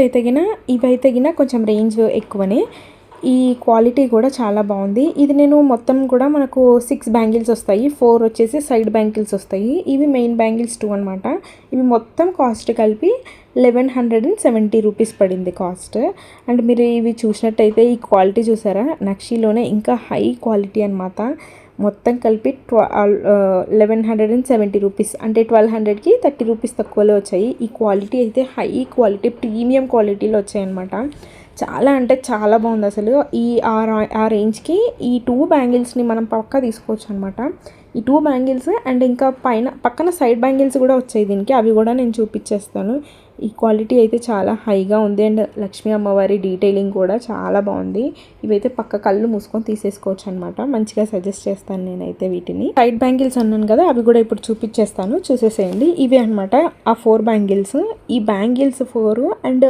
అయితే గిన ఇవైతే గిన కొంచెం రేంజ్ ఎక్కువనే. ఈ క్వాలిటీ కూడా చాలా బాగుంది. ఇది నేను మొత్తం కూడా మనకు 6 బ్యాంగిల్స్ వస్తాయి. 4 వచ్చేసి సైడ్ బ్యాంగిల్స్ వస్తాయి. ఇవి మెయిన్ బ్యాంగిల్స్ 2 అనమాట. ఇవి మొత్తం కాస్ట్ కలిపి 1170 రూపీస్ పడింది కాస్ట్. అండ్ మీరు ఇవి చూసినట్టయితే ఈ క్వాలిటీ చూసారా, నక్షీలోనే ఇంకా హై క్వాలిటీ అనమాట. మొత్తం కలిపి 1170 రూపీస్, అంటే 1200కి 30 రూపీస్ తక్కువలో వచ్చాయి. ఈ క్వాలిటీ అయితే హై క్వాలిటీ ప్రీమియం క్వాలిటీలో వచ్చాయన్నమాట. చాలా అంటే చాలా బాగుంది అసలు. ఆ రేంజ్కి ఈ 2 బ్యాంగిల్స్ని మనం పక్కా తీసుకోవచ్చు అనమాట. ఈ 2 బ్యాంగిల్స్ అండ్ ఇంకా పక్కన సైడ్ బ్యాంగిల్స్ కూడా వచ్చాయి దీనికి, అవి కూడా నేను చూపించేస్తాను. ఈ క్వాలిటీ అయితే చాలా హైగా ఉంది. అండ్ లక్ష్మీ అమ్మవారి డీటెయిలింగ్ కూడా చాలా బాగుంది. ఇవైతే పక్క కళ్ళు మూసుకొని తీసేసుకోవచ్చు అనమాట. మంచిగా సజెస్ట్ చేస్తాను నేనైతే వీటిని. సైడ్ బ్యాంగిల్స్ అన్నాను కదా, అవి కూడా ఇప్పుడు చూపించేస్తాను, చూసేసేయండి. ఇవి అనమాట ఆ 4 బ్యాంగిల్స్. ఈ బ్యాంగిల్స్ 4 అండ్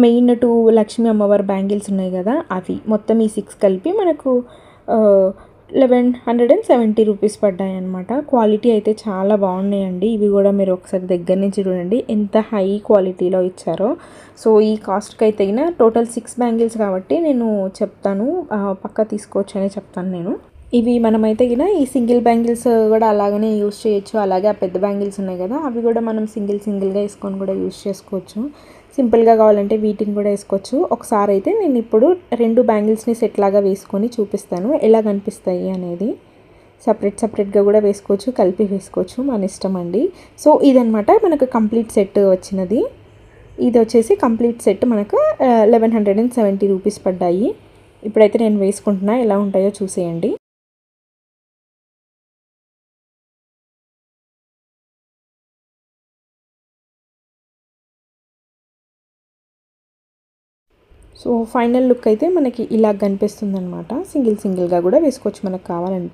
మెయిన్ 2 లక్ష్మీ అమ్మవారి బ్యాంగిల్స్ ఉన్నాయి కదా, అవి మొత్తం ఈ 6 కలిపి మనకు 1170 రూపీస్ పడ్డాయి అనమాట. క్వాలిటీ అయితే చాలా బాగున్నాయండి. ఇవి కూడా మీరు ఒకసారి దగ్గర నుంచి చూడండి ఎంత హై క్వాలిటీలో ఇచ్చారో. సో ఈ కాస్ట్కి అయితే అయినా టోటల్ 6 బ్యాంగిల్స్ కాబట్టి నేను చెప్తాను, పక్కా తీసుకోవచ్చు అని చెప్తాను నేను. ఇవి మనమైతే గిన ఈ సింగిల్ బ్యాంగిల్స్ కూడా అలాగనే యూస్ చేయొచ్చు. అలాగే ఆ పెద్ద బ్యాంగిల్స్ ఉన్నాయి కదా, అవి కూడా మనం సింగిల్గా వేసుకొని కూడా యూస్ చేసుకోవచ్చు. సింపుల్గా కావాలంటే వీటిని కూడా వేసుకోవచ్చు. ఒకసారి అయితే నేను ఇప్పుడు 2 బ్యాంగిల్స్ని సెట్ లాగా వేసుకొని చూపిస్తాను ఎలా కనిపిస్తాయి అనేది. సపరేట్గా కూడా వేసుకోవచ్చు, కలిపి వేసుకోవచ్చు, మన ఇష్టం అండి. సో ఇదనమాట మనకు కంప్లీట్ సెట్ వచ్చినది. ఇది వచ్చేసి కంప్లీట్ సెట్ మనకు 1170 రూపీస్ పడ్డాయి. ఇప్పుడైతే నేను వేసుకుంటున్నా, ఎలా ఉంటాయో చూసేయండి. సో ఫైనల్ లుక్ అయితే మనకి ఇలా కనిపిస్తుంది అనమాట. సింగిల్గా కూడా వేసుకోవచ్చు మనకు కావాలంటే.